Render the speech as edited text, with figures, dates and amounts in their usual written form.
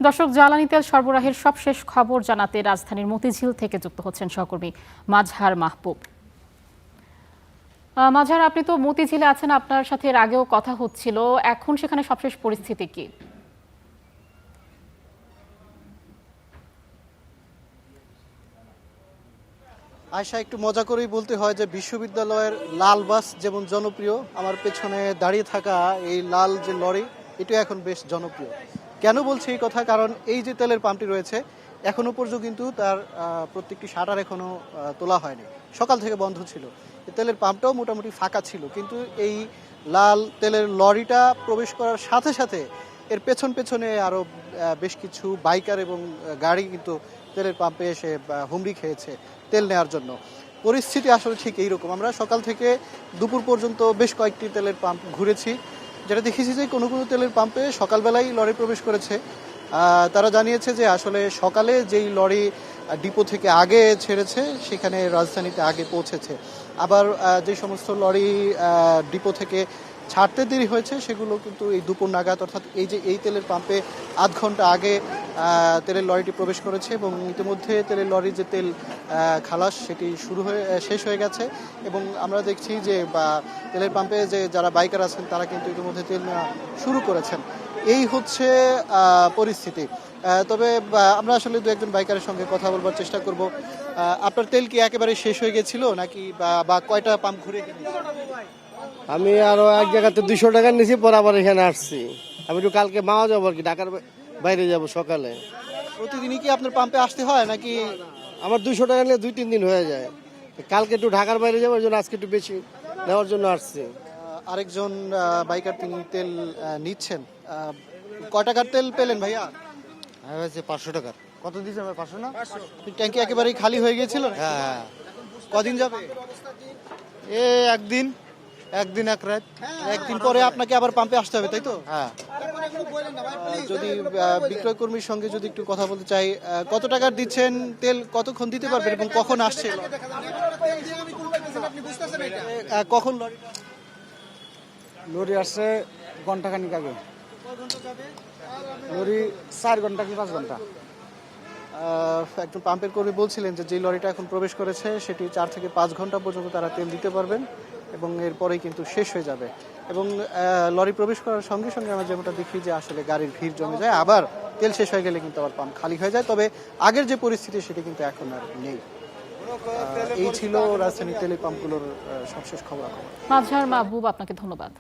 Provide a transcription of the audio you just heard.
দর্শক, জ্বালানি তেল সরবরাহের সবশেষ খবর জানাতে রাজধানীর মতিঝিল থেকে যুক্ত হচ্ছেন সহকর্মী মাজহার মাহবুব। মাজহার, আপনি তো মতিঝিলে আছেন, আপনার সাথে এর আগেও কথা হচ্ছিল, এখন সেখানে সবশেষ পরিস্থিতি কি? আয়শা, একটু মজা করেই বলতে হয় যে বিশ্ববিদ্যালয়ের লাল বাস যেমন জনপ্রিয়, আমার পেছনে দাঁড়িয়ে থাকা এই লাল যে লরি, এটা এখন বেশ জনপ্রিয়। কেন বলছি এই কথা? কারণ এই যে তেলের পাম্পটি রয়েছে, এখনো পর্যন্ত কিন্তু তার প্রত্যেকটি শাটার এখনো তোলা হয়নি। সকাল থেকে বন্ধ ছিল। এই তেলের পাম্পটাও মোটামুটি ফাঁকা ছিল, কিন্তু এই লাল তেলের লরিটা প্রবেশ করার সাথে সাথে এর পেছনে আরো বেশ কিছু বাইকার এবং গাড়ি কিন্তু তেলের পাম্পে এসে হুমড়ি খেয়েছে তেল নেওয়ার জন্য। পরিস্থিতি আসলে ঠিক এইরকম। আমরা সকাল থেকে দুপুর পর্যন্ত বেশ কয়েকটি তেলের পাম্প ঘুরেছি, যেটা দেখেছি যে কোনো তেলের পাম্পে সকালবেলাই লরি প্রবেশ করেছে। তারা জানিয়েছে যে আসলে সকালে যেই লরি ডিপো থেকে আগে ছেড়েছে সেখানে রাজধানীতে আগে পৌঁছেছে। আবার যে সমস্ত লরি ডিপো থেকে ছাড়তে দেরি হয়েছে সেগুলো কিন্তু এই দুপুর নাগাদ, অর্থাৎ এই তেলের পাম্পে আধ ঘন্টা আগে তেলের লরিটি প্রবেশ করেছে এবং ইতিমধ্যে তেলের লরির যে তেল খালাস সেটি শেষ হয়ে গেছে। এবং আমরা দেখছি যে তেলের পাম্পে যে যারা বাইকার আছেন তারা কিন্তু ইতিমধ্যে তেল নেওয়া শুরু করেছেন। এই হচ্ছে পরিস্থিতি। তবে আমরা আসলে দু একজন বাইকারের সঙ্গে কথা বলবার চেষ্টা করব। আপনার তেল কি একেবারে শেষ হয়ে গেছিল নাকি বা কয়টা পাম্প ঘুরে গেছে? আমি আরো এক জায়গাতে 200 টাকা নিয়েছি, পর আবার এখানে আসছি। আমি একটু কালকে মাও যাবো আর কি, ঢাকার বাইরে যাব সকালে। প্রতিদিনই কি আপনার পাম্পে আসতে হয় নাকি? আমার 200 টাকা নিয়ে 2-3 দিন হয়ে যায়। কালকে একটু ঢাকার বাইরে যাবো, ওই জন্য আজকে একটু বেশি নেওয়ার জন্য আসছি। আরেকজন বাইকার তিনি তেল নিচ্ছেন। কয় টাকার তেল পেলেন ভাইয়া? আমি হচ্ছে 500 টাকার। কত দিয়েছে আমার? 500 না? ট্যাঙ্কি একেবারেই খালি হয়ে গিয়েছিল? হ্যাঁ। কদিন যাবে? একদিন এক রাত। একদিন পরে আপনাকে আবার পাম্পে আসতে হবে, তাই তো? হ্যাঁ। যদি বিক্রয় কর্মীর সঙ্গে যদি একটু কথা বলতে চাই, কত টাকার দিচ্ছেন তেল, কতক্ষণ দিতে পারবেন এবং কখন আসছে? কখন লরি আসছে ঘন্টাখানিক আগে। লরি 4 ঘন্টা কি 5 ঘন্টা। একজন পাম্পের কর্মী বলছিলেন যে লরিটা এখন প্রবেশ করেছে সেটি 4 থেকে 5 ঘন্টা পর্যন্ত তারা তেল দিতে পারবেন এবং এরপরেই কিন্তু শেষ হয়ে যাবে। এবং লরি প্রবেশ করার সঙ্গে সঙ্গে আমরা যেমনটা দেখি যে আসলে গাড়ির ভিড় জমে যায়, আবার তেল শেষ হয়ে গেলে কিন্তু আবার পাম্প খালি হয়ে যায়। তবে আগের যে পরিস্থিতি সেটি কিন্তু এখন আর নেই। এই ছিল রাজধানীর তেল পাম্পগুলোর সবশেষ খবরাখবর। মাজহার মাহবুব, আপনাকে ধন্যবাদ।